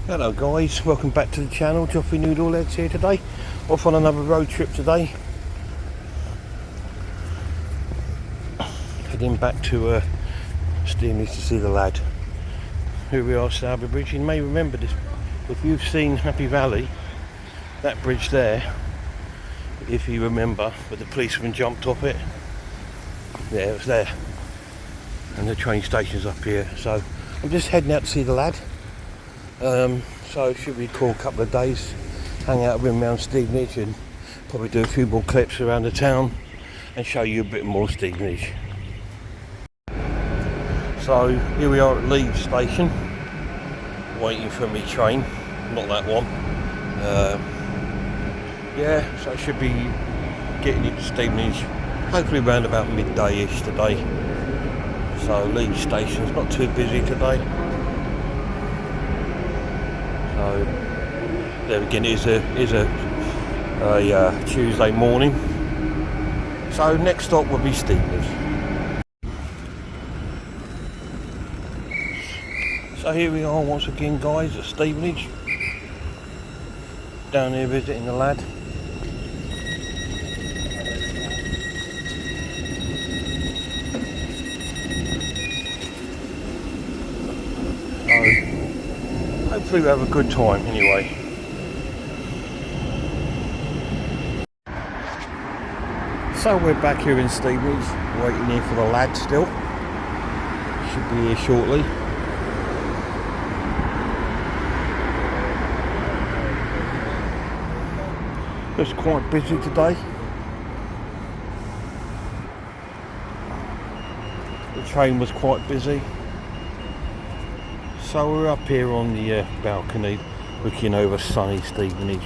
Hello guys, welcome back to the channel. Joffy Noodlelegs here today. Off on another road trip today. Heading back to Stevenage to see the lad. Here we are, Sowerby Bridge. You may remember this if you've seen Happy Valley. That bridge there, if you remember, where the policeman jumped off it. Yeah, it was there. And the train station's up here. So I'm just heading out to see the lad. So it should be a cool couple of days, hang out with him around Stevenage and probably do a few more clips around the town and show you a bit more Stevenage. So here we are at Leeds station, waiting for my train, not that one. Yeah, so I should be getting into Stevenage hopefully around about midday-ish today. So Leeds station's not too busy today. So there again, it is a Tuesday morning. So next stop will be Stevenage. So here we are once again, guys, at Stevenage. Down here visiting the lad. Hopefully we have a good time anyway. So we're back here in Stevenage, waiting here for the lad still. Should be here shortly. It's quite busy today. The train was quite busy. So we're up here on the balcony looking over sunny Stevenage.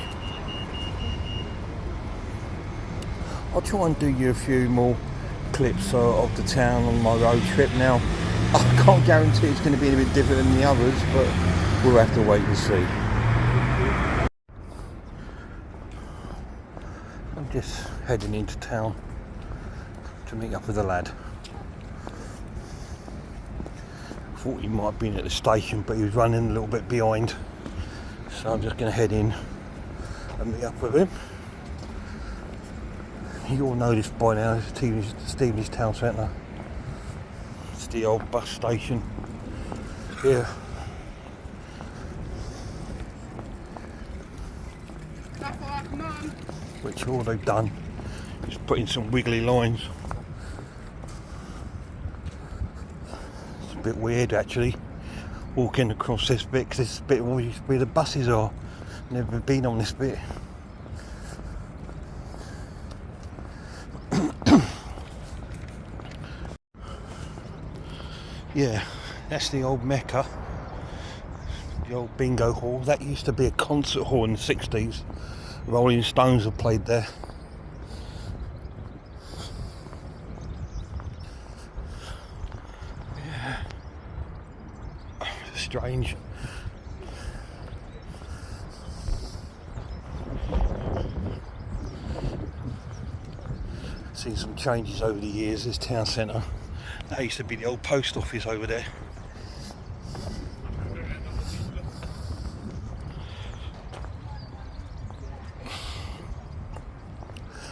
I'll try and do you a few more clips of the town on my road trip now. I can't guarantee it's going to be a bit different than the others, but we'll have to wait and see. I'm just heading into town to meet up with the lad. Thought he might have been at the station, but he was running a little bit behind, so I'm just going to head in and meet up with him. You all know this by now, it's Stevenage Town Centre. It's the old bus station here. Which all they've done is put in some wiggly lines. A bit weird actually, walking across this bit, because this bit where the buses are. Never been on this bit. Yeah, that's the old Mecca, the old bingo hall. That used to be a concert hall in the 60s. Rolling Stones have played there. Strange. Seen some changes over the years. This town centre, that used to be the old post office over there.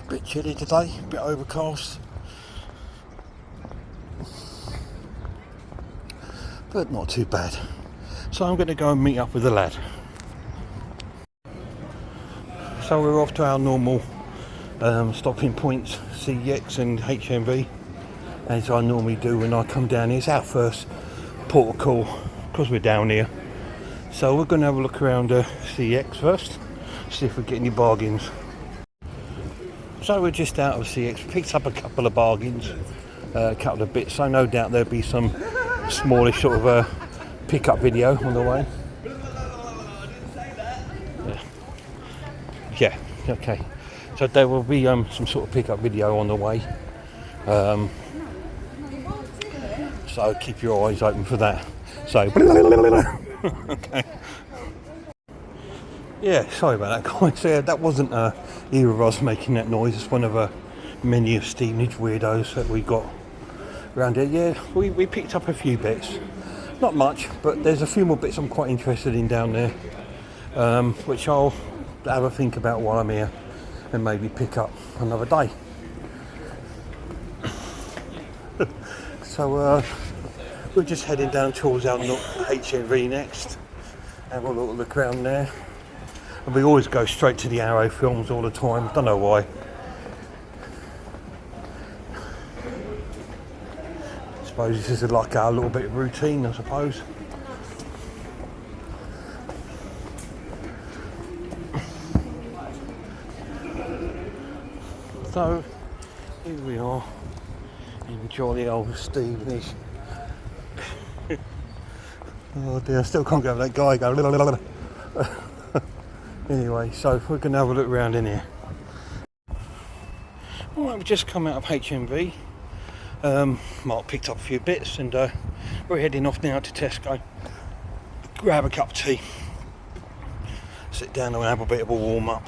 Bit chilly today, bit overcast, but not too bad. So I'm going to go and meet up with the lad. So we're off to our normal stopping points, CX and HMV, as I normally do when I come down here. It's our first port of call because we're down here. So we're going to have a look around CX first, see if we get any bargains. So we're just out of CX, picked up a couple of bargains, a couple of bits, so no doubt there'll be some smallish sort of pick-up video on the way. Yeah, okay. So there will be some sort of pick-up video on the way. So keep your eyes open for that. So, okay. Yeah, sorry about that, guys. Yeah, that wasn't either of us making that noise. It's one of many of Stevenage weirdos that we got around here. Yeah, we picked up a few bits. Not much, but there's a few more bits I'm quite interested in down there, which I'll have a think about while I'm here and maybe pick up another day. So we're just heading down towards our HMV next, have a little look around there, and we always go straight to the Arrow films all the time, don't know why. I suppose this is like our little bit of routine, I suppose. So here we are in jolly old Stevenage. Oh dear, I still can't go with that guy go. Anyway, so we're going to have a look around in here. Alright, we've just come out of HMV. Mark picked up a few bits and we're heading off now to Tesco. Grab a cup of tea. Sit down and have a bit of a warm up.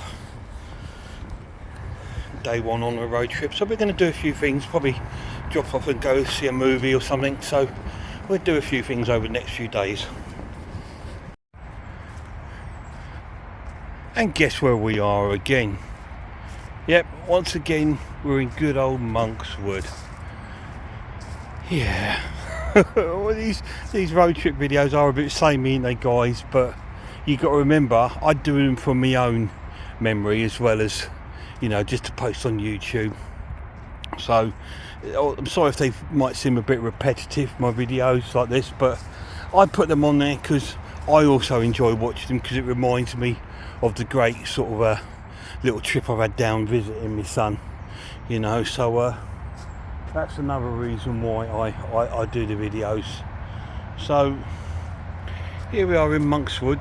Day one on a road trip, so we're going to do a few things, probably drop off and go see a movie or something, so we'll do a few things over the next few days. And guess where we are again? Yep, once again we're in good old Monkswood. Yeah. Well, these road trip videos are a bit samey, ain't they, guys? But you got to remember, I do them from my own memory as well as, you know, just to post on YouTube. So I'm sorry if they might seem a bit repetitive, my videos like this, but I put them on there because I also enjoy watching them, because it reminds me of the great sort of little trip I've had down visiting my son, you know. So that's another reason why I do the videos. So here we are in Monkswood.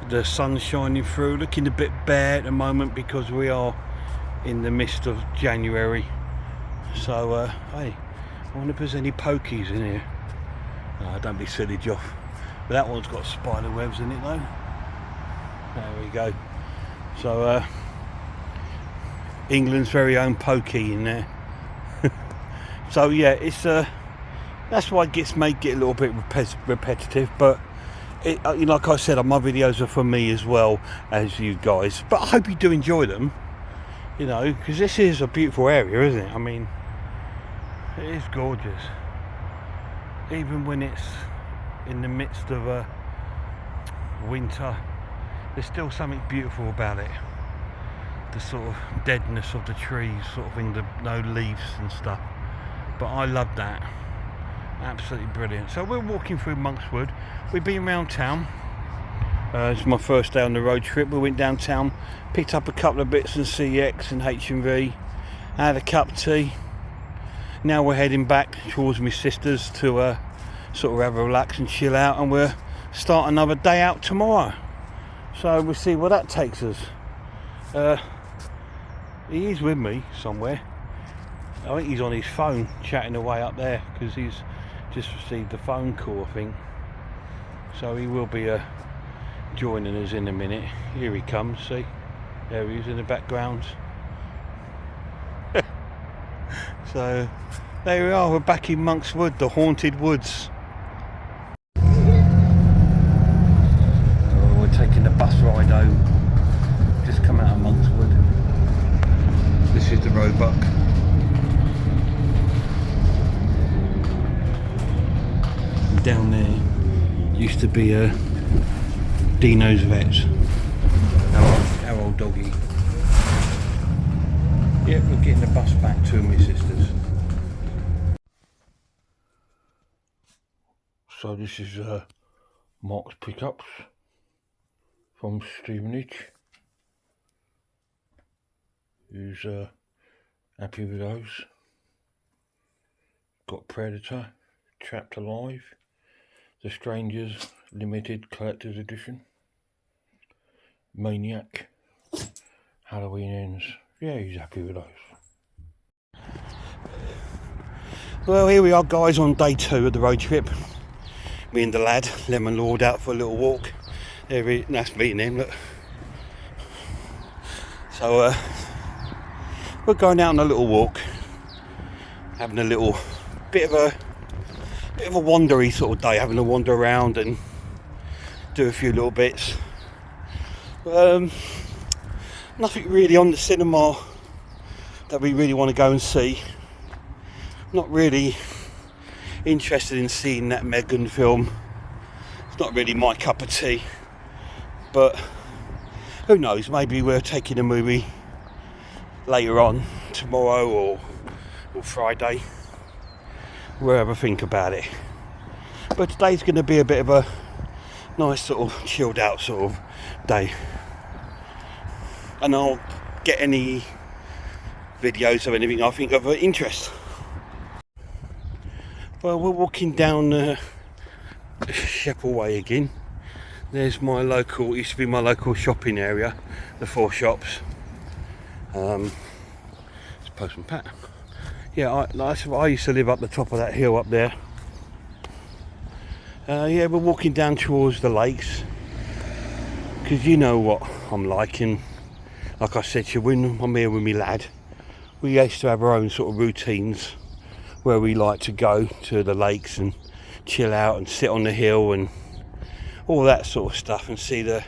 The sun's shining through, looking a bit bare at the moment because we are in the midst of January. So hey, I wonder if there's any pokies in here. No, don't be silly, Joff. But that one's got spider webs in it though. There we go. So England's very own pokey in there. So yeah, it's that's why it may get a little bit repetitive, but like I said, my videos are for me as well as you guys, but I hope you do enjoy them, you know, because this is a beautiful area, isn't it? I mean, it is gorgeous, even when it's in the midst of winter. There's still something beautiful about it, the sort of deadness of the trees, sort of thing, no leaves and stuff, but I love that. Absolutely brilliant. So we're walking through Monkswood. We've been around town. It's my first day on the road trip. We went downtown, picked up a couple of bits in CX and HMV, had a cup of tea. Now we're heading back towards my sister's to sort of have a relax and chill out, and we'll start another day out tomorrow. So we'll see where that takes us. He is with me somewhere. I think he's on his phone chatting away up there because he's just received a phone call, I think. So he will be joining us in a minute. Here he comes, see? There he is in the background. So there we are, we're back in Monkswood, the haunted woods. Oh, we're taking the bus ride home. Just come out of Monkswood. This is the Roebuck. Down there used to be a Dino's Vets, our old doggy. Yep, we're getting the bus back to my sister's. So this is Mark's pickups from Stevenage. Who's happy with those. Got Predator, Trapped Alive, The Strangers Limited Collector's Edition, Maniac, Halloween Ends. Yeah, he's happy with those. Well, here we are, guys, on day 2 of the road trip. Me and the lad, Lemon Lord, out for a little walk. That's me and him, look. So we're going out on a little walk, having a little bit of a bit of a wandery sort of day, having to wander around and do a few little bits. Nothing really on the cinema that we really want to go and see. Not really interested in seeing that Megan film. It's not really my cup of tea, but who knows, maybe we're taking a movie later on, tomorrow or Friday. We'll have a think about it. But today's going to be a bit of a nice sort of chilled out sort of day, and I'll get any videos of anything I think of interest. Well, we're walking down Sheppel Way again. There's my local, used to be my local shopping area, the 4 shops. It's Postman Pat. Yeah, I used to live up the top of that hill up there. Yeah, we're walking down towards the lakes, because you know what I'm like, and like I said to you, when I'm here with my lad, we used to have our own sort of routines where we like to go to the lakes and chill out and sit on the hill and all that sort of stuff, and see the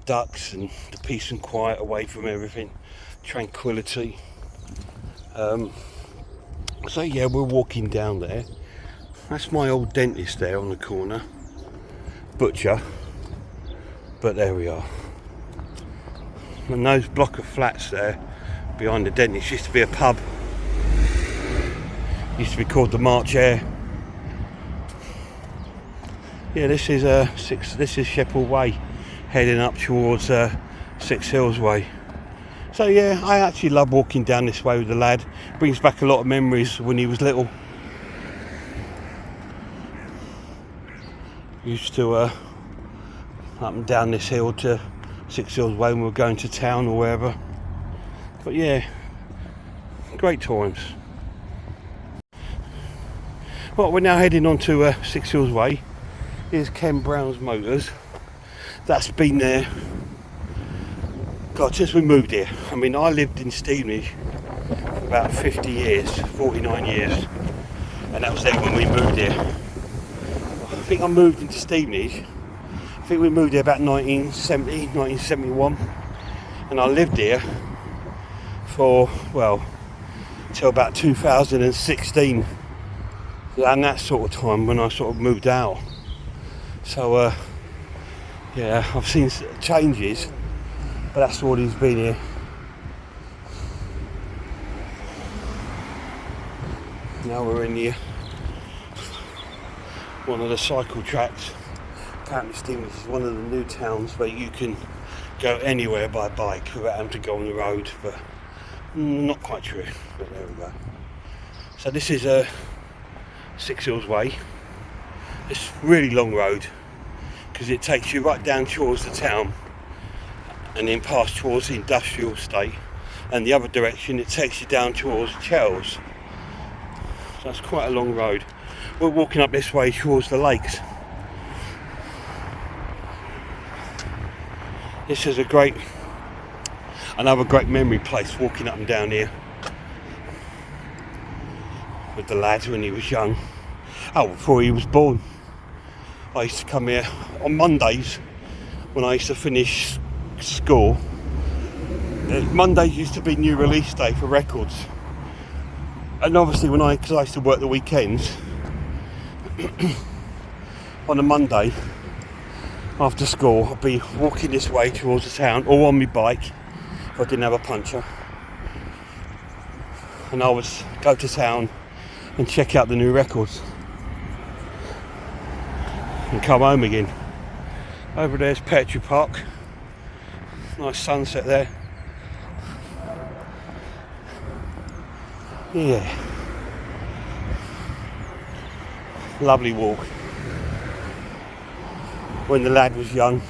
ducks and the peace and quiet away from everything, tranquility. So yeah, we're walking down there. That's my old dentist there on the corner, butcher, but there we are. And those block of flats there behind the dentist used to be a pub. Used to be called the March Air. Yeah, this is Sheppel Way, heading up towards 6 Hills Way. So yeah, I actually love walking down this way with the lad. Brings back a lot of memories when he was little. Used to up and down this hill to 6 Hills Way when we were going to town or wherever. But yeah, great times. Well, we're now heading on to 6 Hills Way. Here's Ken Brown's Motors. That's been there, God, since we moved here. I mean, I lived in Stevenage for about 50 years, 49 years, and that was there when we moved here. I think I moved into Stevenage, I think we moved here about 1970, 1971, and I lived here for, well, till about 2016, and that sort of time when I sort of moved out. So yeah, I've seen changes, but that's all he's been here. Now we're in here, one of the cycle tracks. Apparently Stevenage is one of the new towns where you can go anywhere by bike without having to go on the road, but not quite true, but there we go. So this is 6 Hills Way. It's a really long road, because it takes you right down towards the town and then past towards the industrial estate, and the other direction it takes you down towards Chels. So that's quite a long road. We're walking up this way towards the lakes. This is another great memory place, walking up and down here with the lad when he was young. Oh, before he was born. I used to come here on Mondays when I used to finish school. Mondays used to be new release day for records, and obviously because I used to work the weekends, on a Monday after school I'd be walking this way towards the town, or on my bike if I didn't have a puncture, and I would go to town and check out the new records and come home again. Over there's Petrie Park. Nice sunset there. Yeah. Lovely walk. When the lad was young,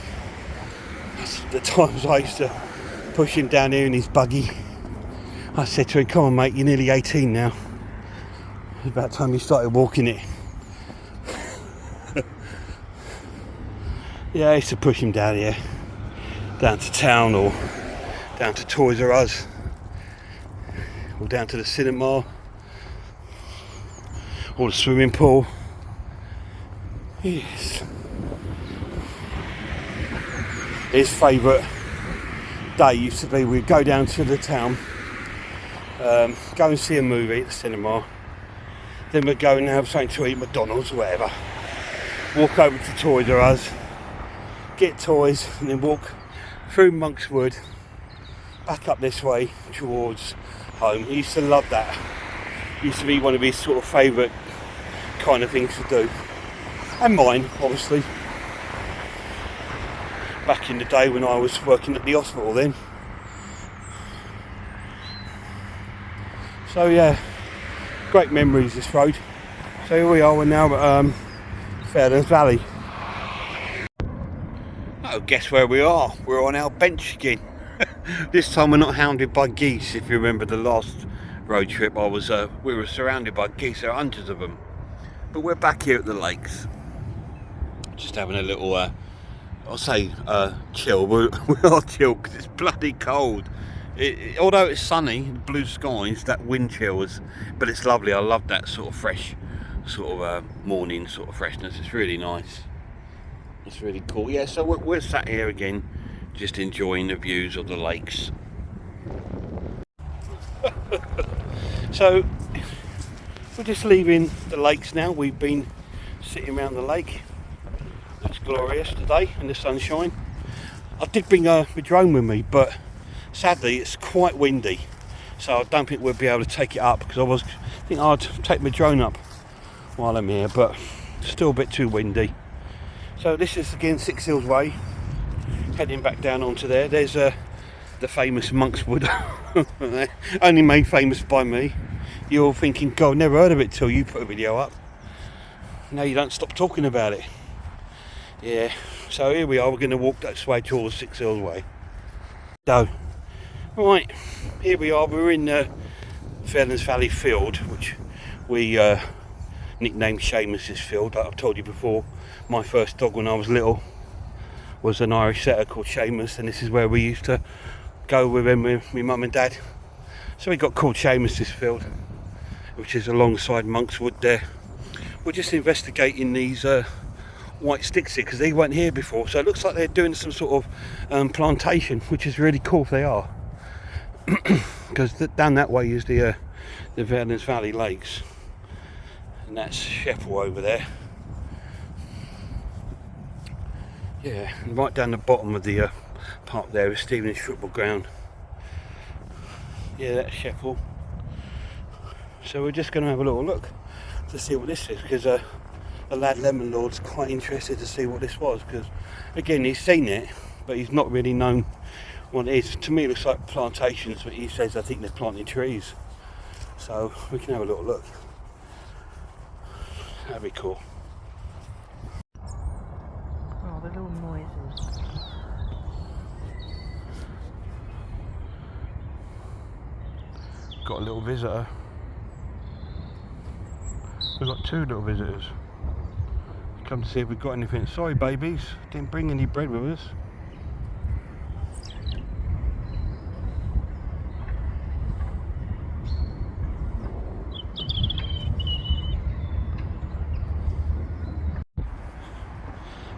that's the times I used to push him down here in his buggy. I said to him, come on mate, you're nearly 18 now. It's about time you started walking it. Yeah, I used to push him down here, down to town, or down to Toys R Us, or down to the cinema, or the swimming pool. Yes. His favourite day used to be we'd go down to the town, go and see a movie at the cinema, then we'd go and have something to eat, McDonald's or whatever, walk over to Toys R Us, get toys, and then walk through Monkswood back up this way towards home. He used to love that. It used to be one of his sort of favourite kind of things to do, and mine obviously, back in the day when I was working at the hospital then. So yeah, great memories this road. So here we are, we're now at Fairlands Valley. Oh, guess where we are? We're on our bench again. This time we're not hounded by geese. If you remember the last road trip, we were surrounded by geese. There are hundreds of them. But we're back here at the lakes, just having a little, I'll say chill. We are chill because it's bloody cold. Although it's sunny, blue skies, that wind chills, but it's lovely. I love that sort of fresh, sort of morning sort of freshness. It's really nice. It's really cool. Yeah, so we're sat here again, just enjoying the views of the lakes. So we're just leaving the lakes now. We've been sitting around the lake. It's glorious today in the sunshine. I did bring my drone with me, but sadly it's quite windy, so I don't think we'll be able to take it up, because I think I'd take my drone up while I'm here, but still a bit too windy. So this is again 6 Hills Way, heading back down onto there. There's the famous Monkswood, only made famous by me. You're all thinking, God, never heard of it till you put a video up. Now you don't stop talking about it. Yeah, so here we are, we're going to walk that way towards 6 Hills Way. So, right, here we are, we're in Fairlands Valley Field, which we nicknamed Seamus's Field. Like I've told you before, my first dog when I was little was an Irish setter called Seamus, and this is where we used to go with him with my mum and dad. So we got called Seamus's Field, which is alongside Monkswood there. We're just investigating these white sticks here because they weren't here before, so it looks like they're doing some sort of plantation, which is really cool if they are. Because down that way is the Fairlands Valley Lakes, and that's Sheffield over there. Yeah, and right down the bottom of the park there is Stevenage Football Ground. Yeah, that's Sheffield. So we're just going to have a little look to see what this is, because the lad Lemon Lord's quite interested to see what this was, because again he's seen it but he's not really known what it is. To me it looks like plantations, but he says I think they're planting trees, so we can have a little look. That'd be cool. Oh, the little noises. Got a little visitor. We've got two little visitors. Come to see if we've got anything. Sorry babies, didn't bring any bread with us.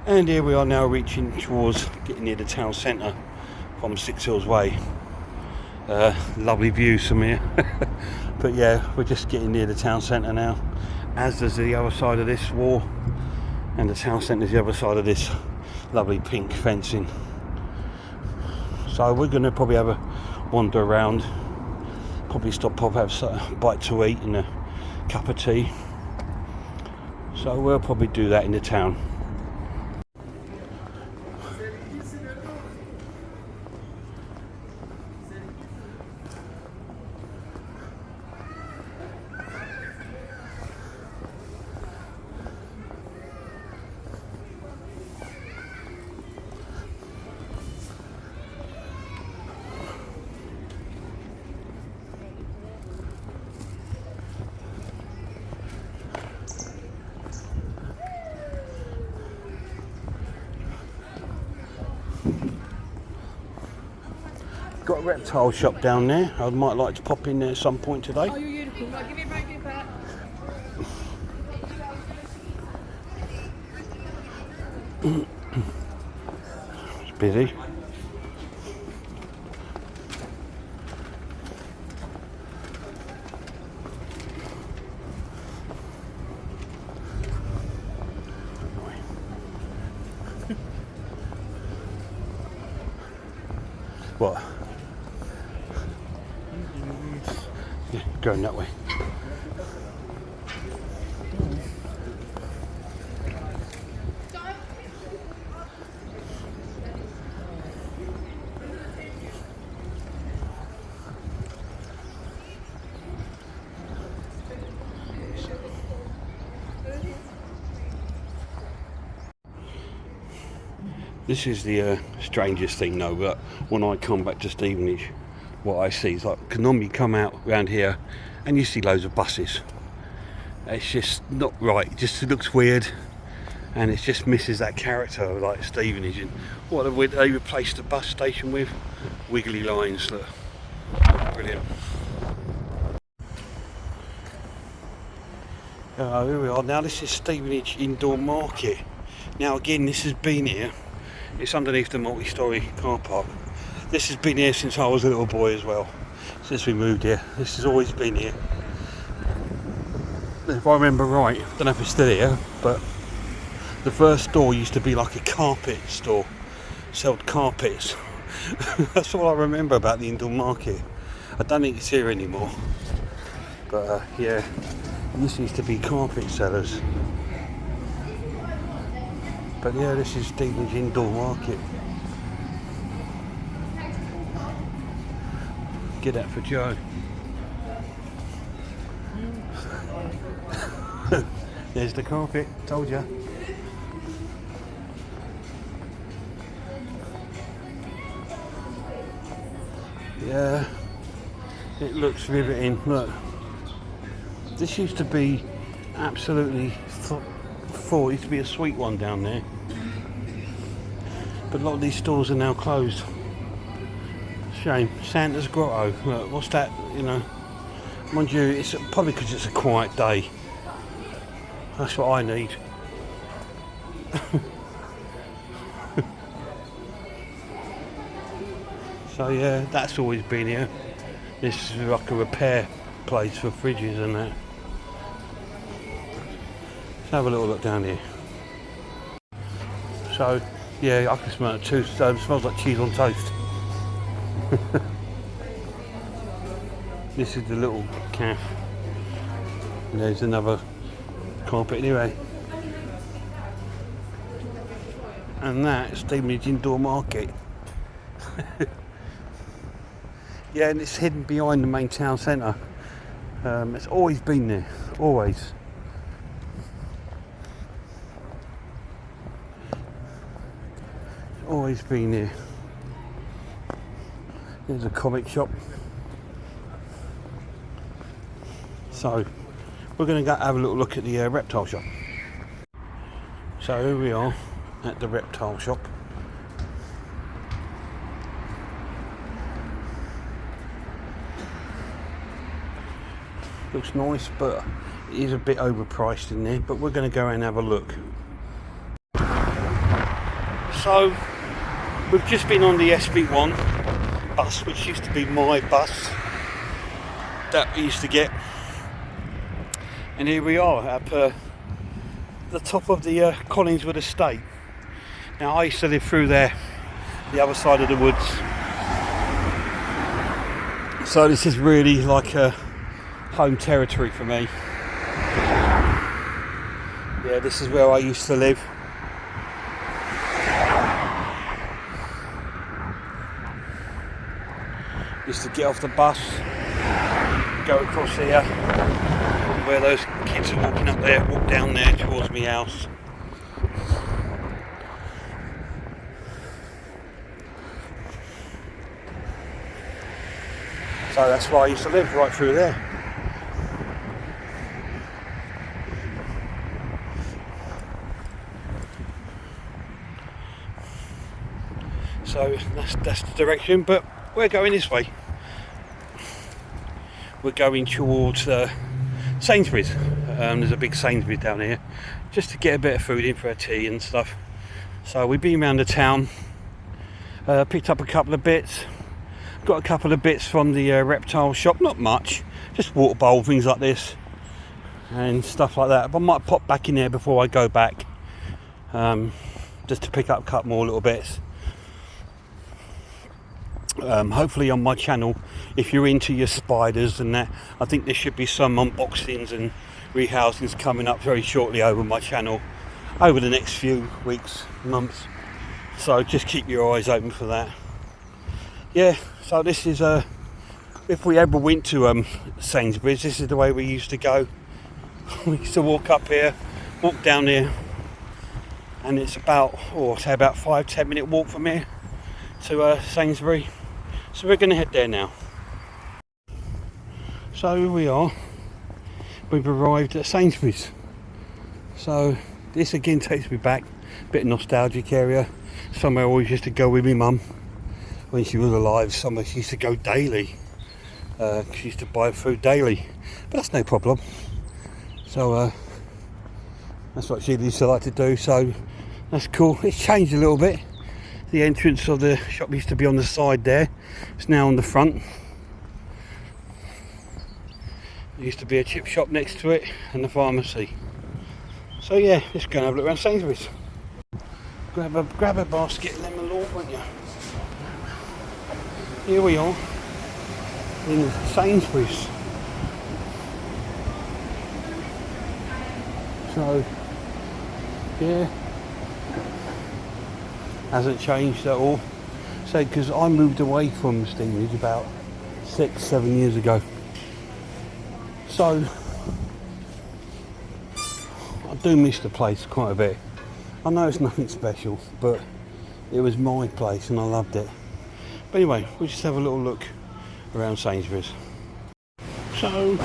And here we are now, reaching towards getting near the town centre from 6 Hills Way. Lovely views from here. But yeah, we're just getting near the town centre now, as does the other side of this wall, and the town centre is the other side of this lovely pink fencing. So we're going to probably have a wander around, probably stop off, have a bite to eat and a cup of tea. So we'll probably do that in the town. Got a reptile shop down there. I might like to pop in there at some point today. Oh, you're beautiful. Right, give me a break, give that. It's busy. What? Yeah, going that way. This is the strangest thing though, but when I come back to Stevenage, what I see is like, because normally you come out around here and you see loads of buses. It's just not right, it just looks weird, and it just misses that character of like Stevenage. And what have they replaced the bus station with? Wiggly lines, look. Brilliant. Here we are. Now this is Stevenage Indoor Market. Now again, this has been here. It's underneath the multi-storey car park. This has been here since I was a little boy as well. Since we moved here, this has always been here. If I remember right, I don't know if it's still here, but the first store used to be like a carpet store. Sold carpets. That's all I remember about the indoor market. I don't think it's here anymore. But yeah, this used to be carpet sellers. But yeah, this is Stevenage Indoor Market. Get that for Joe. There's the carpet, told ya. Yeah, it looks riveting. Look, this used to be absolutely full. It used to be a sweet one down there. But a lot of these stores are now closed. Shame. Santa's Grotto. Look, what's that? You know, mind you, it's probably because it's a quiet day. That's what I need. So yeah, that's always been here. This is like a repair place for fridges and that. Let's have a little look down here. So yeah, I can smell it too. It smells like cheese on toast. This is the little cafe. And there's another carpet anyway. And that's Stevenage Indoor Market. Yeah, and it's hidden behind the main town centre. It's always been there, always. It's always been there. There's a comic shop. So, we're going to go have a little look at the reptile shop. So here we are at the reptile shop. Looks nice, but it is a bit overpriced in there, but we're going to go and have a look. So we've just been on the SB1 bus, which used to be my bus that we used to get, and here we are at the top of the Collingswood estate. Now I used to live through there, the other side of the woods, so this is really like a home territory for me. Yeah, this is where I used to live. Used to get off the bus, go across here, where those kids are walking up there, walk down there towards my house. So that's where I used to live, right through there. So that's the direction, but we're going this way. We're going towards Sainsbury's. There's a big Sainsbury's down here, just to get a bit of food in for our tea and stuff. So we've been around the town, picked up a couple of bits, got a couple of bits from the reptile shop, not much, just water bowl, things like this and stuff like that. But I might pop back in there before I go back, just to pick up a couple more little bits. Hopefully on my channel, if you're into your spiders and that, I think there should be some unboxings and rehousings coming up very shortly over my channel over the next few weeks, months. So just keep your eyes open for that. Yeah, so this is if we ever went to Sainsbury's, this is the way we used to go. We used to walk up here, walk down here, and it's about, say about 5-10 minute walk from here to Sainsbury. So we're going to head there now. So here we are. We've arrived at Sainsbury's. So this again takes me back, a bit of nostalgic area. Somewhere I always used to go with my mum when she was alive. Somewhere she used to go daily. She used to buy food daily, but that's no problem. So that's what she used to like to do. So that's cool. It's changed a little bit. The entrance of the shop used to be on the side there. It's now on the front. There used to be a chip shop next to it and the pharmacy. So yeah, just go and have a look around Sainsbury's. Grab a basket and then my lord, won't you? Here we are in Sainsbury's. So yeah, hasn't changed at all. So because I moved away from Stevenage about 6-7 years ago. So I do miss the place quite a bit. I know it's nothing special, but it was my place and I loved it. But anyway, we'll just have a little look around Sainsbury's. So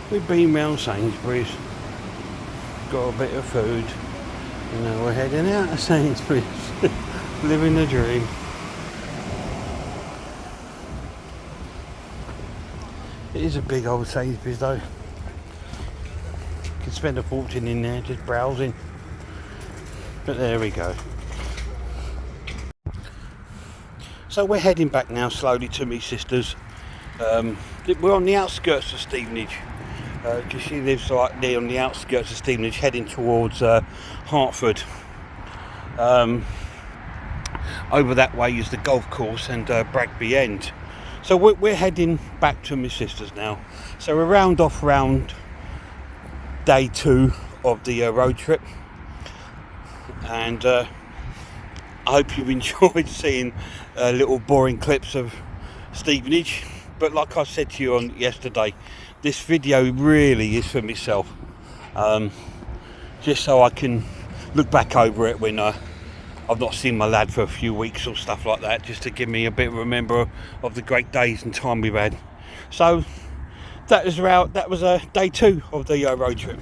we've been round Sainsbury's, got a bit of food, and now we're heading out of Sainsbury's. Living the dream. It is a big old Sainsbury's though. You could spend a fortune in there just browsing. But there we go. So we're heading back now slowly to me sister's. We're on the outskirts of Stevenage, because she lives right there on the outskirts of Stevenage, heading towards Hertford. Over that way is the golf course and Bragby End. So we're heading back to my sister's now. So we're round day 2 of the road trip. And I hope you've enjoyed seeing little boring clips of Stevenage. But like I said to you on yesterday, this video really is for myself. Just so I can look back over it when I've not seen my lad for a few weeks or stuff like that, just to give me a bit of a remember of the great days and time we've had. So that was day 2 of the road trip.